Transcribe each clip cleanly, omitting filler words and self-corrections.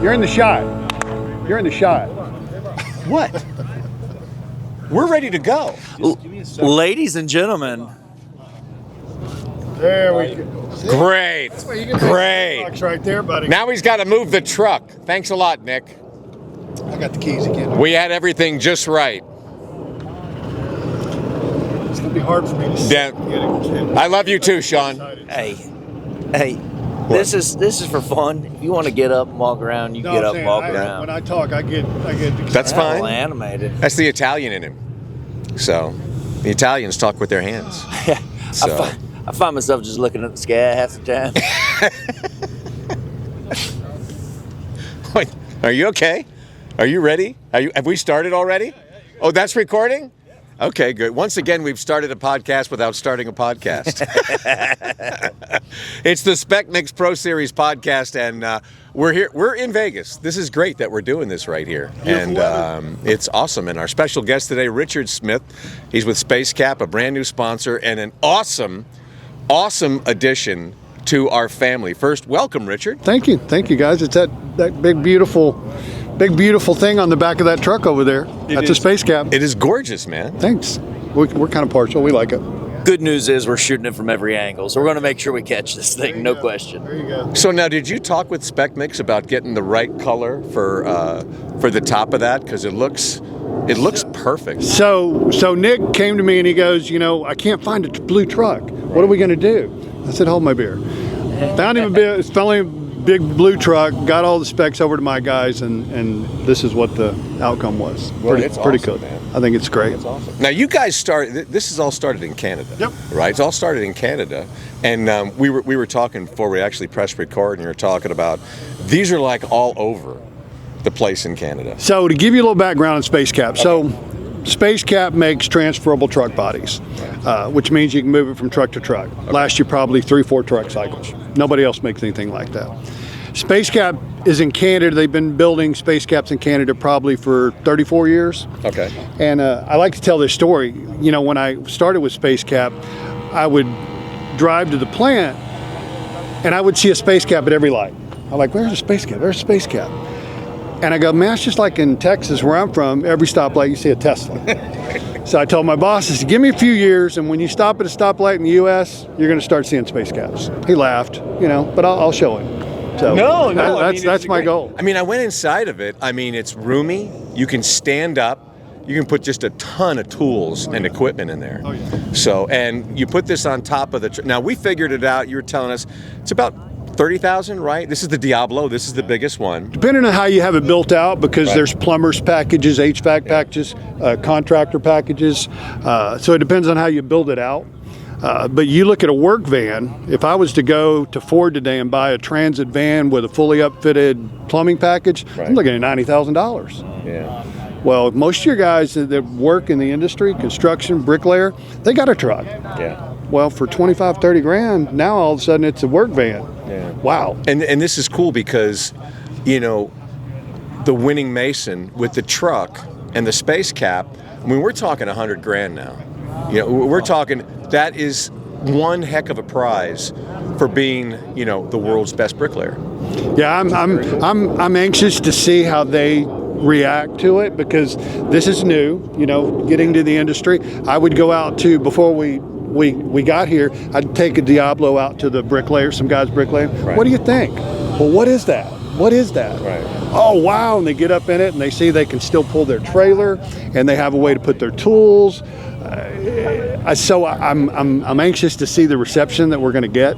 You're in the shot. You're in the shot. What? We're ready to go. Ladies and gentlemen. There we go. Great. Great. Right there, buddy. Now he's got to move the truck. Thanks a lot, Nick. I got the keys again. We had everything just right. It's gonna be hard for me to see. Yeah. I love you too, Sean. Hey. This is for fun. If you want to get up and walk around, you get up and walk around. When I talk, I get. That's fine. Animated. That's the Italian in him. So, the Italians talk with their hands. So. I find myself just looking at the sky half the time. Wait, are you okay? Are you ready? Have we started already? Oh, that's recording? Okay, good. Once again, we've started a podcast without starting a podcast. It's the SPEC Mix Pro Series podcast, and we're here. We're in Vegas. This is great that we're doing this right here, and it's awesome. And our special guest today, Richard Smith, he's with Spacekap, a brand new sponsor, and an awesome addition to our family. First, welcome, Richard. Thank you, guys. It's that big beautiful thing on the back of that truck over there. That's a Spacekap. It is gorgeous, man. Thanks. We're kind of partial. We like it. Good news is we're shooting it from every angle, so we're going to make sure we catch this thing, no question. There you go. So now, did you talk with SPEC Mix about getting the right color for the top of that? Because it looks perfect. So Nick came to me and he goes, I can't find a blue truck. What are we going to do? I said, hold my beer. Found him a big blue truck, got all the specs over to my guys, and this is what the outcome was. Pretty awesome, cool. Man. I think it's great. It's awesome. Now, you guys this is all started in Canada. Yep. Right? It's all started in Canada. And we were talking before we actually pressed record, and you were talking about these are like all over the place in Canada. So to give you a little background on Spacekap. Okay. So Spacekap makes transferable truck bodies, which means you can move it from truck to truck. Okay. Last you probably 3-4 truck cycles. Nobody else makes anything like that. Spacekap is in Canada. They've been building Spacecaps in Canada probably for 34 years. Okay. And I like to tell this story. When I started with Spacekap, I would drive to the plant and I would see a Spacekap at every light. I'm like, where's a Spacekap? There's a Spacekap. And I go, man, it's just like in Texas where I'm from, every stoplight you see a Tesla. So I told my bosses, give me a few years, and when you stop at a stoplight in the U.S., you're going to start seeing Spacecaps. He laughed, but I'll show him. So no, that's my goal. I mean, I went inside of it. I mean, it's roomy. You can stand up. You can put just a ton of tools and equipment in there. Oh, yeah. So, and you put this on top of the. Now we figured it out. You were telling us it's about 30,000, right? This is the Diablo. This is the biggest one. Depending on how you have it built out, because there's plumbers packages, HVAC packages, contractor packages. So it depends on how you build it out. But you look at a work van. If I was to go to Ford today and buy a transit van with a fully upfitted plumbing package, I'm looking at $90,000. Yeah. Well, most of your guys that work in the industry, construction, bricklayer, they got a truck. Yeah. Well, for 25, 30 grand, now all of a sudden it's a work van. Yeah. Wow. And this is cool because, the winning Mason with the truck and the Spacekap, I mean, we're talking 100 grand now. We're talking, that is one heck of a prize for being, the world's best bricklayer. Yeah, I'm anxious to see how they react to it because this is new, getting to the industry. I would go out to, before we got here, I'd take a Diablo out to the bricklayer, some guys bricklayer. Right. What do you think? Well, what is that? What is that? Right. Oh, wow. And they get up in it and they see they can still pull their trailer and they have a way to put their tools. So I'm anxious to see the reception that we're going to get,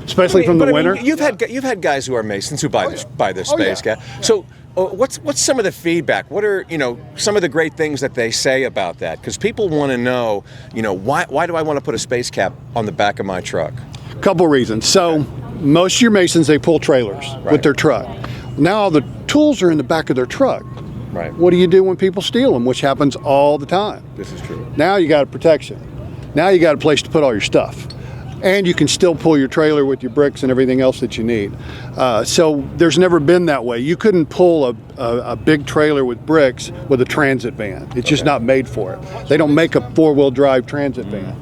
especially from the winter. You've had guys who are Masons who buy this Spacekap. Yeah. So what's some of the feedback? What are some of the great things that they say about that? Because people want to know, why do I want to put a Spacekap on the back of my truck? A couple reasons. So most of your Masons, they pull trailers with their truck. Now all the tools are in the back of their truck. Right. What do you do when people steal them, which happens all the time? This is true. Now you got a protection. Now you got a place to put all your stuff. And you can still pull your trailer with your bricks and everything else that you need. So there's never been that way. You couldn't pull a big trailer with bricks with a transit van. It's just not made for it. They don't make a four-wheel drive transit van.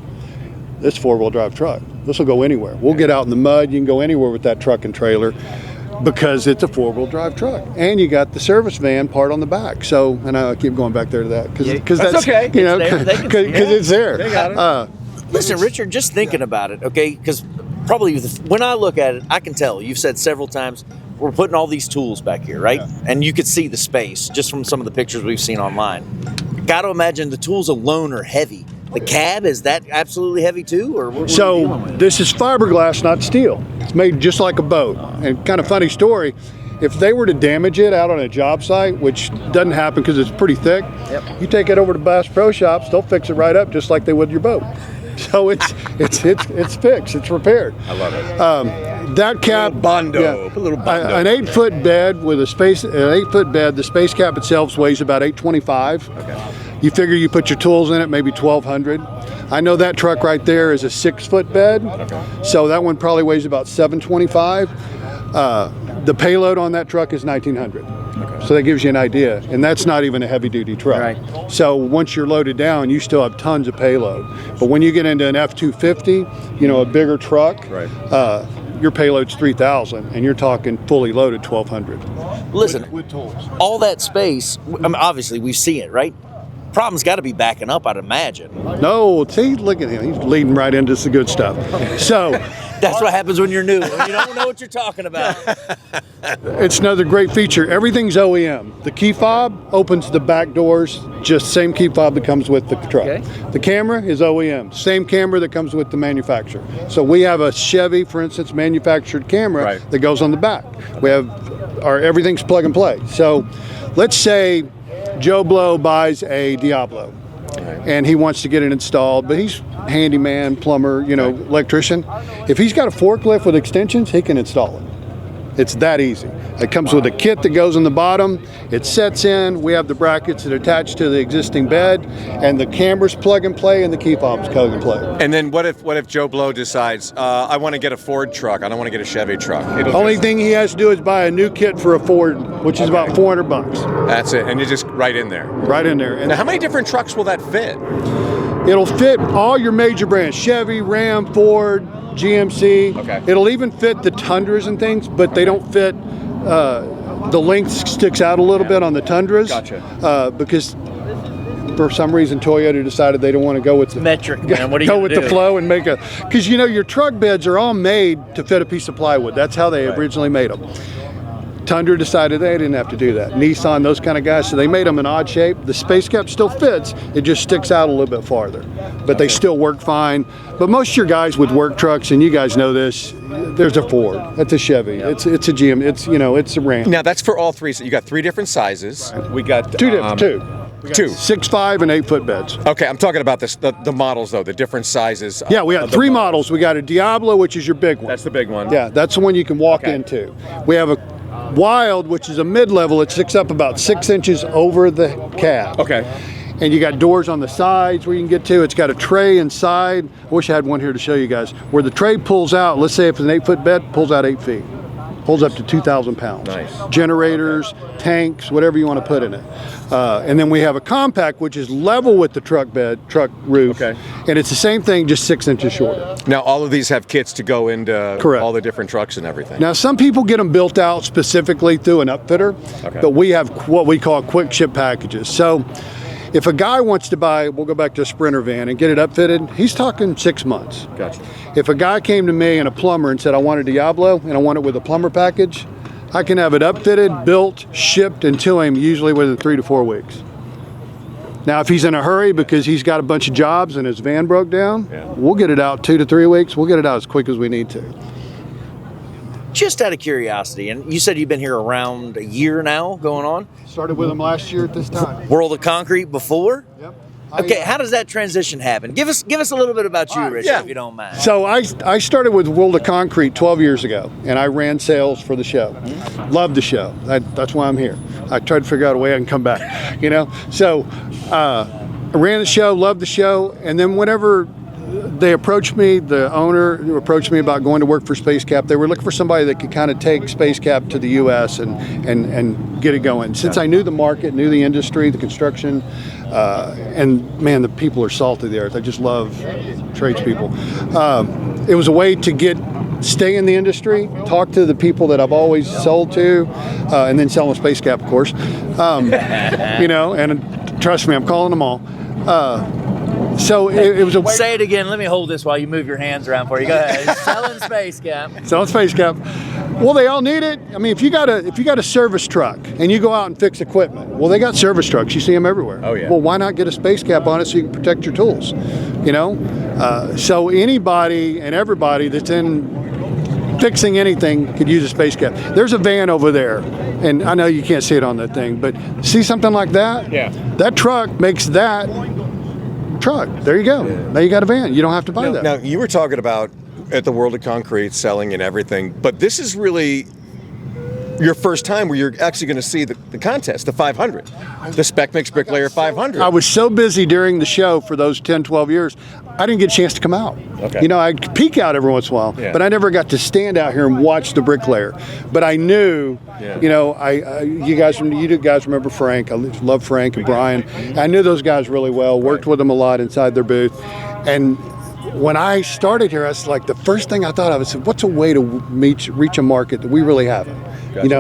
This four-wheel drive truck, this will go anywhere. We'll get out in the mud. You can go anywhere with that truck and trailer. because it's a 4-wheel drive truck, and you got the service van part on the back. So, and I keep going back there to that because that's okay. You know, because it's there. They got it. Listen, Richard, just thinking about it, okay? Because probably when I look at it, I can tell. You've said several times we're putting all these tools back here, right? Yeah. And you could see the space just from some of the pictures we've seen online. Got to imagine the tools alone are heavy. The cab, is that absolutely heavy too? Or what so this is fiberglass, not steel. It's made just like a boat. And kind of funny story, if they were to damage it out on a job site, which doesn't happen because it's pretty thick, you take it over to Bass Pro Shops, they'll fix it right up just like they would your boat. So it's fixed, it's repaired. I love it. That cab, Bondo, a little Bondo. An 8-foot bed with an 8-foot bed. The Spacekap itself weighs about 825. Okay. You figure you put your tools in it, maybe 1,200. I know that truck right there is a 6-foot bed, so that one probably weighs about 725. The payload on that truck is 1,900. So that gives you an idea, and that's not even a heavy-duty truck. Right. So once you're loaded down, you still have tons of payload. But when you get into an F-250, you know, a bigger truck, your payload's 3,000, and you're talking fully loaded 1,200. Listen, with tools. All that space, I mean, obviously we've seen it, right? Problem's got to be backing up, I'd imagine. No, see, look at him. He's leading right into the good stuff. So that's what happens when you're new. When you don't know what you're talking about. It's another great feature. Everything's OEM. The key fob opens the back doors, just same key fob that comes with the truck. Okay. The camera is OEM, same camera that comes with the manufacturer. So we have a Chevy, for instance, manufactured camera that goes on the back. We have everything's plug and play. So let's say Joe Blow buys a Diablo and he wants to get it installed, but he's handyman, plumber, you know, electrician. If he's got a forklift with extensions, he can install it. It's that easy. It comes with a kit that goes in the bottom. It sets in. We have the brackets that attach to the existing bed, and the camera's plug and play, and the key fob's plug and play. And then what if Joe Blow decides I want to get a Ford truck? I don't want to get a Chevy truck. Only thing he has to do is buy a new kit for a Ford, which is about $400. That's it, and you're just right in there. Right in there. And now, how many different trucks will that fit? It'll fit all your major brands: Chevy, Ram, Ford, GMC. Okay. It'll even fit the Tundras and things, but they don't fit. The length sticks out a little bit on the Tundras. Gotcha. Because for some reason Toyota decided they don't want to go with the metric. Man, what are you go with do? The flow and make because you know your truck beds are all made to fit a piece of plywood. That's how they originally made them. Tundra decided they didn't have to do that. Nissan, those kind of guys, so they made them in odd shape. The Spacekap still fits, it just sticks out a little bit farther. But they still work fine. But most of your guys with work trucks, and you guys know this, there's a Ford, it's a Chevy, it's a GM, it's a Ram. Now that's for all three. So you got 3 different sizes. We got two. 6'5" and 8-foot beds. Okay, I'm talking about the models though, the different sizes. Yeah, we got 3 models. We got a Diablo, which is your big one. That's the big one. Yeah, that's the one you can walk into. We have a Wild, which is a mid-level. It sticks up about 6 inches over the cab. Okay. And you got doors on the sides where you can get to. It's got a tray inside. I wish I had one here to show you guys. Where the tray pulls out, let's say if it's an 8-foot bed, pulls out 8 feet. Pulls up to 2,000 pounds. Nice. Generators, tanks, whatever you want to put in it. And then we have a compact, which is level with the truck roof. Okay. And it's the same thing, just 6 inches shorter. Now all of these have kits to go into Correct. all the different trucks and everything. Now some people get them built out specifically through an upfitter, but we have what we call quick ship packages. So if a guy wants to buy, we'll go back to a Sprinter van and get it upfitted, he's talking 6 months. Gotcha. If a guy came to me and a plumber and said, I want a Diablo and I want it with a plumber package, I can have it upfitted, built, shipped, and to him usually within 3 to 4 weeks. Now, if he's in a hurry because he's got a bunch of jobs and his van broke down, we'll get it out 2 to 3 weeks. We'll get it out as quick as we need to. Just out of curiosity, and you said you've been here around a year now going on? Started with him last year at this time. World of Concrete before? Yep. Okay, how does that transition happen? Give us a little bit about you, Richard, if you don't mind. So I started with World of Concrete 12 years ago, and I ran sales for the show. Loved the show. That's why I'm here. I tried to figure out a way I can come back, you know? So I ran the show, loved the show, and then whenever they approached me, the owner approached me about going to work for Spacekap. They were looking for somebody that could kind of take Spacekap to the U.S. and get it going. Since I knew the market, knew the industry, the construction, and man, the people are salty there. I just love tradespeople. It was a way to get stay in the industry, talk to the people that I've always sold to, and then sell them Spacekap, of course. And trust me, I'm calling them all. So it was a way. Say it again. Let me hold this while you move your hands around for you. Go ahead. Selling Spacekap. Selling Spacekap. Well, they all need it. I mean, if you got a service truck and you go out and fix equipment, well, they got service trucks. You see them everywhere. Oh yeah. Well, why not get a Spacekap on it so you can protect your tools? So anybody and everybody that's in fixing anything could use a Spacekap. There's a van over there, and I know you can't see it on that thing, but see something like that? Yeah. That truck makes that truck. There you go. Now you got a van. You don't have to buy that. Now, you were talking about at the World of Concrete selling and everything, but this is really your first time where you're actually going to see the contest, the 500, the Spec Mix Bricklayer 500. I was so busy during the show for those 10, 12 years, I didn't get a chance to come out. Okay. I'd peek out every once in a while, but I never got to stand out here and watch the bricklayer. But I knew, you guys remember Frank. I love Frank and Brian. I knew those guys really well, worked with them a lot inside their booth. And when I started here, I was like, the first thing I thought of is, what's a way to reach a market that we really haven't? Gotcha. And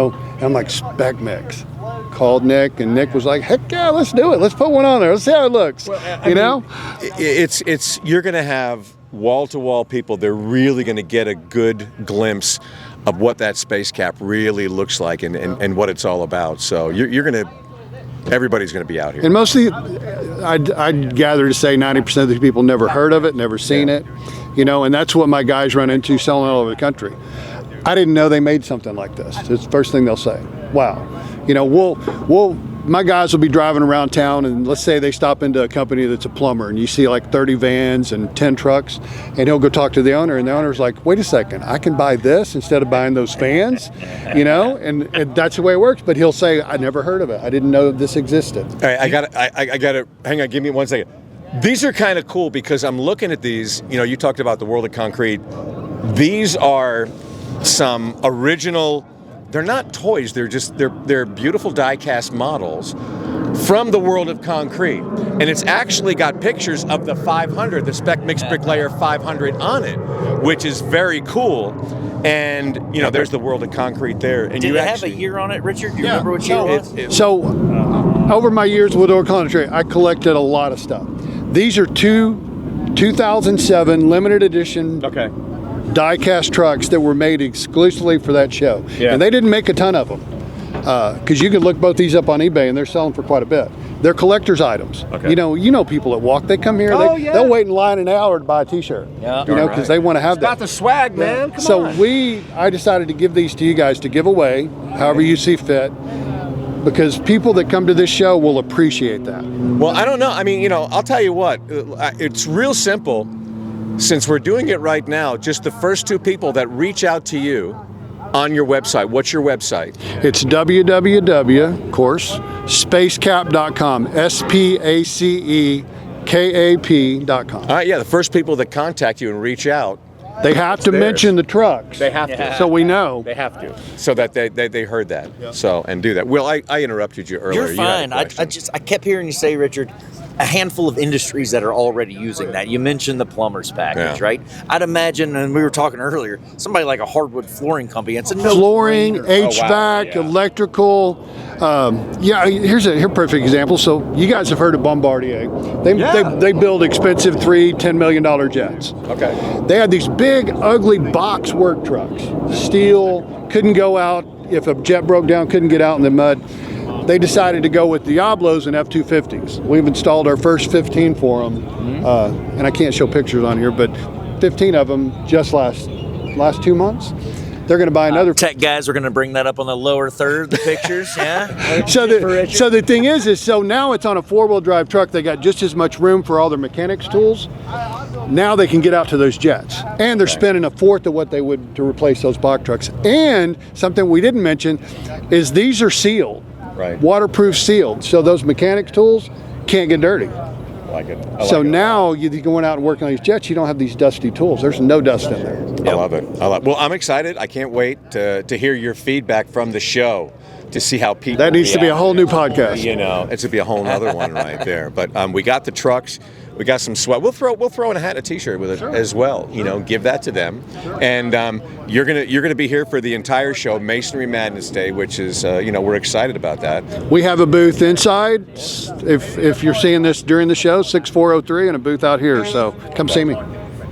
I'm like, Spec Mix. Called Nick, and Nick was like, heck yeah, let's do it. Let's put one on there. Let's see how it looks. Well, it's you're going to have wall-to-wall people. They're really going to get a good glimpse of what that Spacekap really looks like and what it's all about. So you're going to, everybody's going to be out here. And mostly, I'd gather to say 90% of these people never heard of it, never seen it, and that's what my guys run into selling all over the country. I didn't know they made something like this. It's the first thing they'll say. Wow. My guys will be driving around town, and let's say they stop into a company that's a plumber, and you see like 30 vans and 10 trucks, and he'll go talk to the owner, and the owner's like, wait a second, I can buy this instead of buying those fans, and that's the way it works. But he'll say, I never heard of it. I didn't know this existed. All right, I got to, hang on, give me 1 second. These are kind of cool because I'm looking at these, you talked about the World of Concrete. These are some original, they're not toys, they're beautiful die-cast models from the World of Concrete. And it's actually got pictures of the 500, the Spec Mix Bricklayer 500 on it, which is very cool. And, there's the World of Concrete there. And Did it have a year on it, Richard? Do you remember what year it was? So, over my years with World of Concrete, I collected a lot of stuff. These are 2007 limited edition die-cast trucks that were made exclusively for that show. Yeah. And they didn't make a ton of them. Because you can look both these up on eBay, and they're selling for quite a bit. They're collector's items. Okay. You know people that walk. They come here. They'll wait in line an hour to buy a T-shirt. Yeah. Because they want to have that. Got the swag, man. Come on. So I decided to give these to you guys to give away, however you see fit, because people that come to this show will appreciate that. Well, I don't know. I mean, I'll tell you what. It's real simple. Since we're doing it right now, just the first two people that reach out to you on your website. What's your website? It's www, of course, spacekap.com, SPACEKAP.com. All right, the first people that contact you and reach out, they have to mention the trucks. They have to. So we know. They have to. So that they heard that. Yeah. So, and do that. Well, I interrupted you earlier. You're fine. I kept hearing you say, Richard, a handful of industries that are already using that. You mentioned the plumber's package, right? I'd imagine, and we were talking earlier, somebody like a hardwood flooring company. It's a flooring, HVAC, electrical. Here's a perfect example. So you guys have heard of Bombardier. They build expensive $10 million jets. Okay. They had these big, ugly box work trucks. Steel, couldn't go out. If a jet broke down, couldn't get out in the mud. They decided to go with Diablos and F-250s. We've installed our first 15 for them, and I can't show pictures on here, but 15 of them just last 2 months. They're going to buy another. Tech guys are going to bring that up on the lower third, the pictures, yeah. So the thing is now it's on a 4-wheel drive truck. They got just as much room for all their mechanics tools. Now they can get out to those jets, and they're spending a fourth of what they would to replace those box trucks. And something we didn't mention is these are sealed. Right. Waterproof sealed, so those mechanics tools can't get dirty. I like it. Now you're going out and working on these jets, you don't have these dusty tools. There's no dust in there. I love it. Well, I'm excited. I can't wait to hear your feedback from the show, to see how people. That needs to be a whole new podcast. It should be a whole other one right there. But we got the trucks. We got some swag. We'll throw in a hat and a T-shirt with it as well. You know, give that to them. And you're gonna be here for the entire show, Masonry Madness Day, which is we're excited about that. We have a booth inside. If you're seeing this during the show, 6403, and a booth out here. So come see me.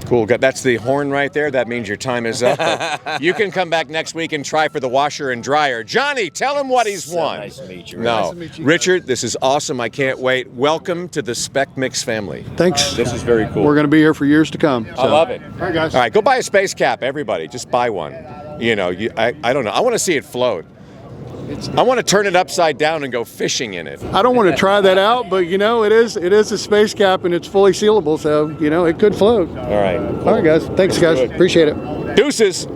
Cool. That's the horn right there. That means your time is up. But you can come back next week and try for the washer and dryer. Johnny, tell him what he's won. Nice to meet you. No, Nice to meet you, Richard, this is awesome. I can't wait. Welcome to the Spec Mix family. Thanks. This is very cool. We're going to be here for years to come. I love it. All right, guys. All right, go buy a Spacekap, everybody. Just buy one. You know, I don't know. I want to see it float. I want to turn it upside down and go fishing in it. I don't want to try that out, but it is a Spacekap and it's fully sealable, so it could float. All right. All right, guys. Thanks, guys. Appreciate it. Deuces.